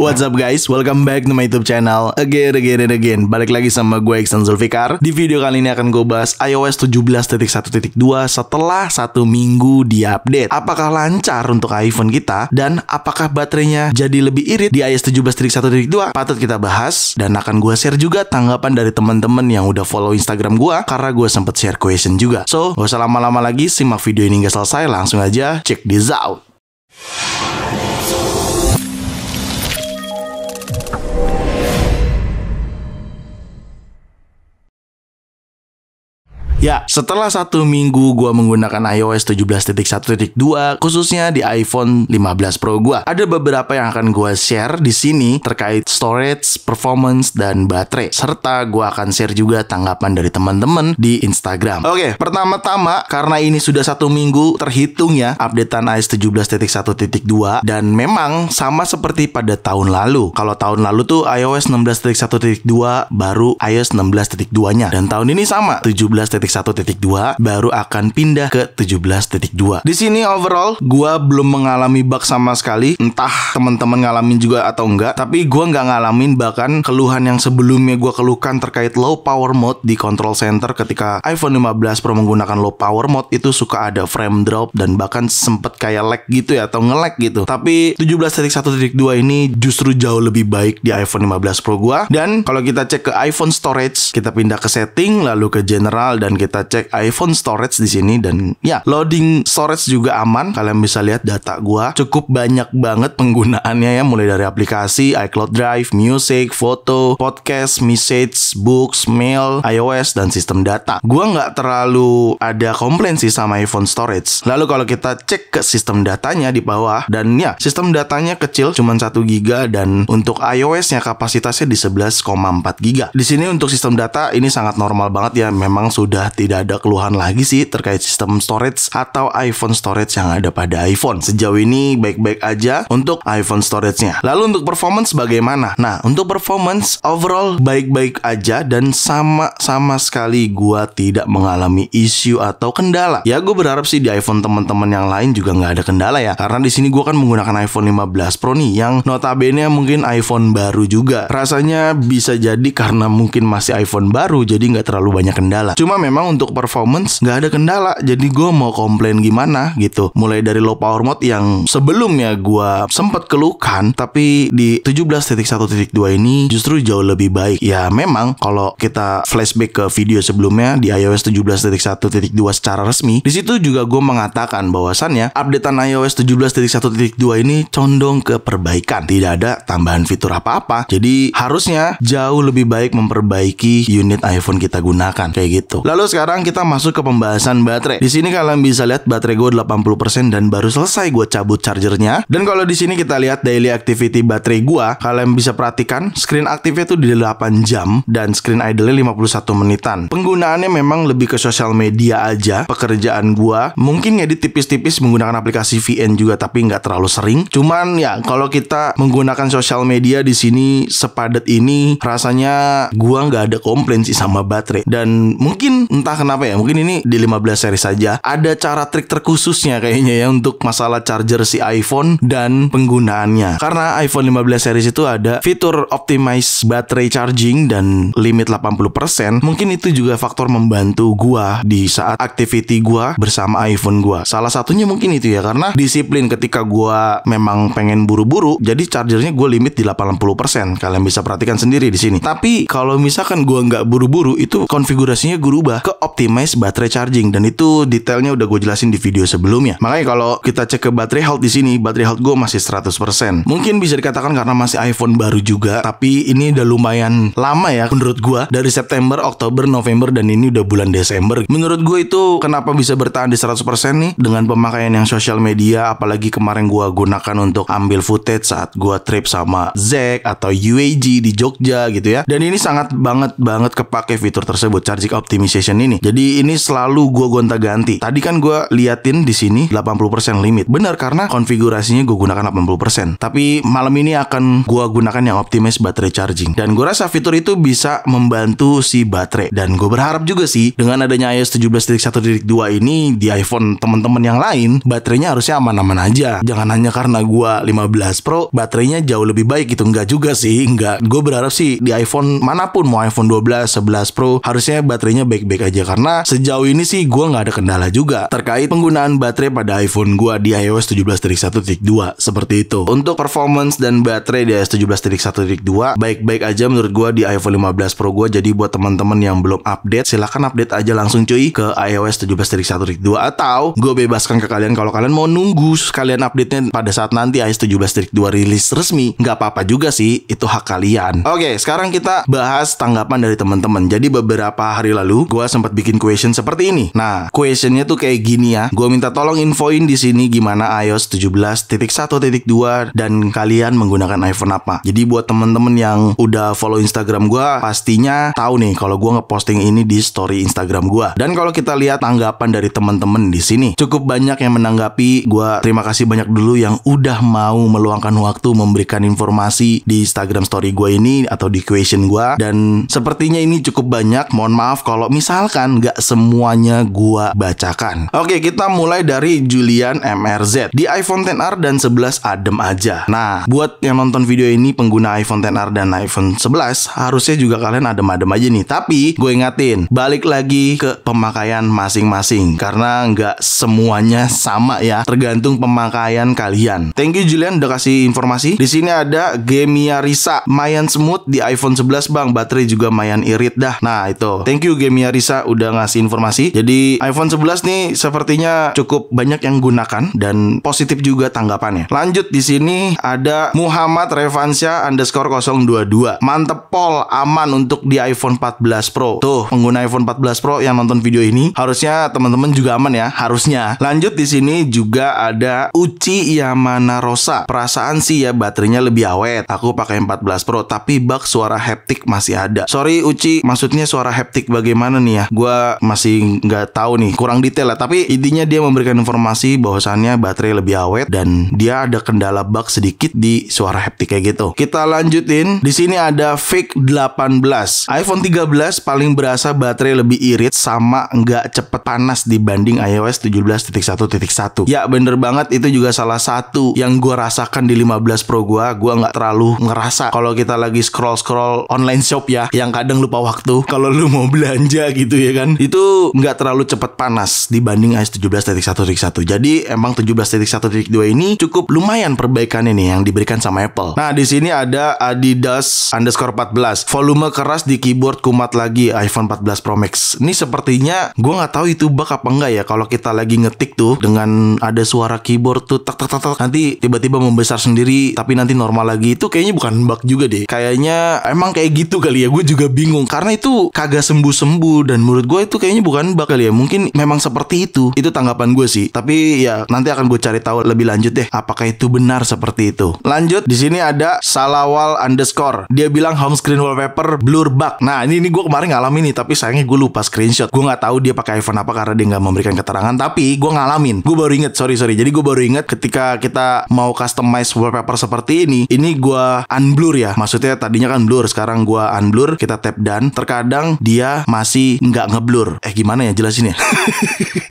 What's up guys, welcome back to my YouTube channel again. Balik lagi sama gue Iksan Zulfikar. Di video kali ini akan gue bahas iOS 17.1.2 setelah 1 minggu diupdate. Apakah lancar untuk iPhone kita? Dan apakah baterainya jadi lebih irit di iOS 17.1.2? Patut kita bahas. Dan akan gue share juga tanggapan dari teman-teman yang udah follow Instagram gue, karena gue sempet share question juga. So, gak usah lama-lama lagi, simak video ini hingga selesai. Langsung aja check this out. Ya, setelah 1 minggu gue menggunakan iOS 17.1.2, khususnya di iPhone 15 Pro gue, ada beberapa yang akan gue share di sini terkait storage, performance, dan baterai. Serta gue akan share juga tanggapan dari teman-teman di Instagram. Oke, pertama-tama, karena ini sudah 1 minggu terhitung ya, updatean iOS 17.1.2, dan memang sama seperti pada tahun lalu. Kalau tahun lalu tuh iOS 16.1.2 baru iOS 16.2-nya. Dan tahun ini sama, 17.1.2 baru akan pindah ke 17.2. Di sini overall gua belum mengalami bug sama sekali. Entah teman-teman ngalamin juga atau enggak, tapi gua nggak ngalamin bahkan keluhan yang sebelumnya gua keluhkan terkait low power mode di control center ketika iPhone 15 Pro menggunakan low power mode. Itu suka ada frame drop dan bahkan sempet kayak lag gitu ya, atau nge-lag gitu. Tapi 17.1.2 ini justru jauh lebih baik di iPhone 15 Pro gua. Dan kalau kita cek ke iPhone storage, kita pindah ke setting lalu ke general dan kita cek iPhone storage di sini, dan ya, loading storage juga aman. Kalian bisa lihat data gua cukup banyak banget penggunaannya ya, mulai dari aplikasi iCloud Drive, music, foto, podcast, message, books, mail, iOS, dan sistem data. Gua nggak terlalu ada komplain sih sama iPhone storage. Lalu kalau kita cek ke sistem datanya di bawah, dan ya, sistem datanya kecil, cuma 1 GB, dan untuk iOS-nya kapasitasnya di 11,4 GB. Di sini untuk sistem data ini sangat normal banget ya, memang sudah tidak ada keluhan lagi sih terkait sistem storage atau iPhone storage yang ada pada iPhone. Sejauh ini baik-baik aja untuk iPhone storage-nya. Lalu untuk performance bagaimana? Nah, untuk performance overall baik-baik aja, dan sama sekali gua tidak mengalami isu atau kendala. Ya, gue berharap sih di iPhone teman-teman yang lain juga nggak ada kendala ya, karena di sini gua kan menggunakan iPhone 15 Pro nih, yang notabene mungkin iPhone baru juga. Rasanya bisa jadi karena mungkin masih iPhone baru, jadi nggak terlalu banyak kendala. Cuma memang untuk performance nggak ada kendala, jadi gue mau komplain gimana gitu. Mulai dari low power mode yang sebelumnya gue sempat keluhkan, tapi di 17.1.2 ini justru jauh lebih baik. Ya memang kalau kita flashback ke video sebelumnya di iOS 17.1.2 secara resmi, di situ juga gue mengatakan bahwasannya updatean iOS 17.1.2 ini condong ke perbaikan, tidak ada tambahan fitur apa-apa. Jadi harusnya jauh lebih baik memperbaiki unit iPhone kita gunakan kayak gitu. Lalu sekarang kita masuk ke pembahasan baterai. Di sini kalian bisa lihat baterai gue 80% dan baru selesai gue cabut chargernya. Dan kalau di sini kita lihat daily activity baterai gue, kalian bisa perhatikan screen aktifnya tuh di 8 jam dan screen idle-nya 51 menitan. Penggunaannya memang lebih ke sosial media aja. Pekerjaan gue mungkin ngedit tipis-tipis menggunakan aplikasi VN juga, tapi nggak terlalu sering. Cuman ya kalau kita menggunakan sosial media di sini sepadat ini, rasanya gue nggak ada komplain sih sama baterai. Dan mungkin entah kenapa ya, mungkin ini di 15 seri saja ada cara trik terkhususnya kayaknya ya untuk masalah charger si iPhone dan penggunaannya. Karena iPhone 15 series itu ada fitur optimize battery charging dan limit 80%. Mungkin itu juga faktor membantu gua di saat activity gua bersama iPhone gua. Salah satunya mungkin itu ya, karena disiplin ketika gua memang pengen buru-buru, jadi chargernya gua limit di 80%. Kalian bisa perhatikan sendiri di sini. Tapi kalau misalkan gua nggak buru-buru, itu konfigurasinya gue rubah ke optimize battery charging, dan itu detailnya udah gue jelasin di video sebelumnya. Makanya kalau kita cek ke battery health di sini, battery health gue masih 100%. Mungkin bisa dikatakan karena masih iPhone baru juga, tapi ini udah lumayan lama ya menurut gue, dari September, Oktober, November, dan ini udah bulan Desember. Menurut gue itu kenapa bisa bertahan di 100% nih dengan pemakaian yang sosial media, apalagi kemarin gue gunakan untuk ambil footage saat gue trip sama Zack atau UAG di Jogja gitu ya. Dan ini sangat banget kepake fitur tersebut, charging optimization question ini. Jadi ini selalu gue gonta-ganti. Tadi kan gue liatin di sini 80% limit. Benar, karena konfigurasinya gue gunakan 80%. Tapi malam ini akan gue gunakan yang optimize baterai charging. Dan gue rasa fitur itu bisa membantu si baterai. Dan gue berharap juga sih dengan adanya iOS 17.1.2 ini di iPhone teman-teman yang lain, baterainya harusnya aman-aman aja. Jangan hanya karena gue 15 Pro baterainya jauh lebih baik gitu. Enggak juga sih, enggak. Gue berharap sih di iPhone manapun, mau iPhone 12, 11 Pro, harusnya baterainya baik-baik aja. Karena sejauh ini sih gue nggak ada kendala juga terkait penggunaan baterai pada iPhone gue di iOS 17.1.2 seperti itu. Untuk performance dan baterai di iOS 17.1.2 baik-baik aja menurut gue di iPhone 15 Pro gue. Jadi buat teman-teman yang belum update, silahkan update aja langsung cuy ke iOS 17.1.2, atau gue bebaskan ke kalian kalau kalian mau nunggu kalian update-nya pada saat nanti iOS 17.2 rilis resmi, nggak apa-apa juga sih, itu hak kalian. Oke, sekarang kita bahas tanggapan dari teman-teman. Jadi beberapa hari lalu gue sempat bikin question seperti ini. Nah, questionnya tuh kayak gini ya. Gue minta tolong infoin di sini gimana iOS 17.1.2 dan kalian menggunakan iPhone apa. Jadi buat teman-teman yang udah follow Instagram gue pastinya tahu nih kalau gue ngeposting ini di story Instagram gue. Dan kalau kita lihat tanggapan dari teman-teman di sini, cukup banyak yang menanggapi. Gue terima kasih banyak dulu yang udah mau meluangkan waktu memberikan informasi di Instagram story gue ini atau di question gue. Dan sepertinya ini cukup banyak. Mohon maaf kalau misalkan gak semuanya gue bacakan. Oke, kita mulai dari Julian MRZ. Di iPhone XR dan 11 adem aja. Nah, buat yang nonton video ini pengguna iPhone XR dan iPhone 11, harusnya juga kalian adem-adem aja nih. Tapi gue ingatin, balik lagi ke pemakaian masing-masing karena nggak semuanya sama ya, tergantung pemakaian kalian. Thank you Julian udah kasih informasi. Di sini ada Gemia Risa, mayan smooth di iPhone 11 bang, baterai juga mayan irit dah. Nah itu, thank you Gemia Risa udah ngasih informasi. Jadi iPhone 11 nih sepertinya cukup banyak yang gunakan dan positif juga tanggapannya. Lanjut, di sini ada Muhammad Revansyah _022. Mantep pol, aman untuk di iPhone 14 Pro. Tuh, pengguna iPhone 14 Pro yang nonton video ini, harusnya teman-teman juga aman ya, harusnya. Lanjut, di sini juga ada Uci Yamana Rosa. Perasaan sih ya baterainya lebih awet. Aku pakai 14 Pro, tapi bug suara haptik masih ada. Sorry Uci, maksudnya suara haptik bagaimana nih ya? Gua masih nggak tahu nih, kurang detail lah. Tapi intinya dia memberikan informasi bahwasannya baterai lebih awet dan dia ada kendala bug sedikit di suara haptik kayak gitu. Kita lanjutin. Di sini ada Fake 18. iPhone 13 paling berasa baterai lebih irit sama nggak cepet panas dibanding iOS 17.1.1. Ya bener banget, itu juga salah satu yang gue rasakan di 15 Pro gue. Gue nggak terlalu ngerasa kalau kita lagi scroll online shop ya, yang kadang lupa waktu kalau lu mau belanja gitu ya kan, itu nggak terlalu cepet panas dibanding iOS 17.1.1. Jadi emang 17.1.2 ini cukup lumayan perbaikannya nih yang diberikan sama Apple. Nah di sini ada Adidas _14. Volume keras di keyboard kumat lagi iPhone 14 Pro Max. Ini sepertinya gue nggak tahu itu bug apa enggak ya. Kalau kita lagi ngetik tuh dengan ada suara keyboard tuh tak nanti tiba-tiba membesar sendiri tapi nanti normal lagi, itu kayaknya bukan bug juga deh. Kayaknya emang kayak gitu kali ya. Gue juga bingung karena itu kagak sembuh-sembuh dan menurut gue itu kayaknya bukan bug kali ya. Mungkin memang seperti itu. Itu tanggapan gue sih. Tapi ya nanti akan gue cari tahu lebih lanjut deh apakah itu benar seperti itu. Lanjut, di sini ada Salawal _ dia bilang home screen wallpaper blur bug. Nah ini gue kemarin ngalamin nih, tapi sayangnya gue lupa screenshot. Gue nggak tahu dia pakai iPhone apa karena dia nggak memberikan keterangan. Tapi gue ngalamin, gue baru inget, sorry. Jadi gue baru inget ketika kita mau customize wallpaper seperti ini gue unblur ya. Maksudnya tadinya kan blur, sekarang gue unblur. Kita tap done, terkadang dia masih nggak ngeblur. Gimana ya jelasin ya?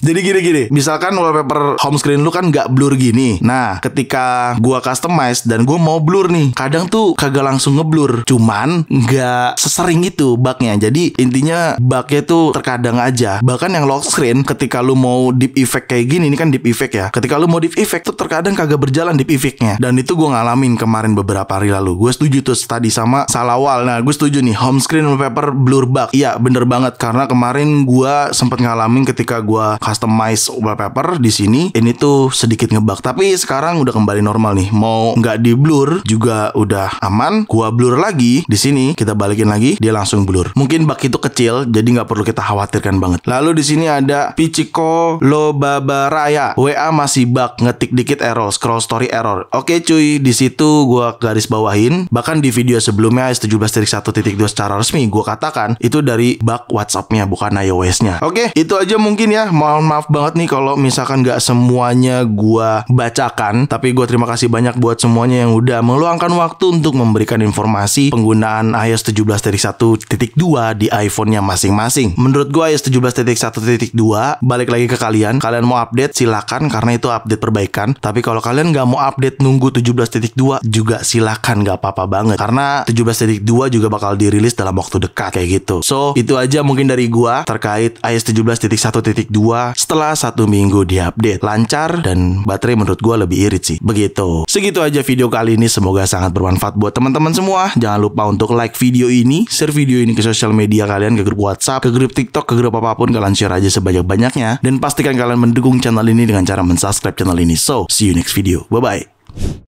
Jadi gini, misalkan wallpaper home screen lu kan nggak blur gini. Nah ketika gue customize dan gue mau blur nih, kadang tuh kagak langsung ngeblur, cuman nggak sesering itu bugnya. Jadi intinya bugnya tuh terkadang aja. Bahkan yang lock screen ketika lu mau deep effect kayak gini, ini kan deep effect ya, ketika lu mau deep effect tuh terkadang kagak berjalan deep effectnya. Dan itu gue ngalamin kemarin beberapa hari lalu. Gue setuju tuh tadi sama Salawal. Nah gue setuju nih, home screen wallpaper blur bug. Iya bener banget, karena kemarin gue sempet ngalamin ketika gue customize wallpaper di sini, ini tuh sedikit ngebug. Tapi sekarang udah kembali normal nih. Mau nggak di blur juga udah aman. Gua blur lagi di sini, kita balikin lagi, dia langsung blur. Mungkin bug itu kecil, jadi nggak perlu kita khawatirkan banget. Lalu di sini ada Pichiko Lobabaraya. WA masih bug, ngetik dikit error, scroll story error. Oke cuy, di situ gua garis bawahin. Bahkan di video sebelumnya iOS 17.1.2 secara resmi gua katakan itu dari bug WhatsApp desktopnya, bukan iOS-nya. Oke, itu aja mungkin ya. Mohon maaf banget nih kalau misalkan nggak semuanya gua bacakan, tapi gua terima kasih banyak buat semuanya yang udah meluangkan waktu untuk memberikan informasi penggunaan iOS 17.1.2 di iPhone-nya masing-masing. Menurut gua iOS 17.1.2 balik lagi ke kalian. Kalian mau update silakan, karena itu update perbaikan. Tapi kalau kalian nggak mau update nunggu 17.2 juga silakan, nggak apa-apa banget. Karena 17.2 juga bakal dirilis dalam waktu dekat kayak gitu. So, itu aja mungkin dari gua terkait iOS 17.1.2 setelah 1 minggu diupdate. Lancar dan baterai menurut gua lebih irit sih. Begitu. Segitu aja video kali ini, semoga sangat bermanfaat buat teman-teman semua. Jangan lupa untuk like video ini, share video ini ke sosial media kalian, ke grup WhatsApp, ke grup TikTok, ke grup apapun, kalian share aja sebanyak-banyaknya. Dan pastikan kalian mendukung channel ini dengan cara mensubscribe channel ini. So, see you next video. Bye-bye.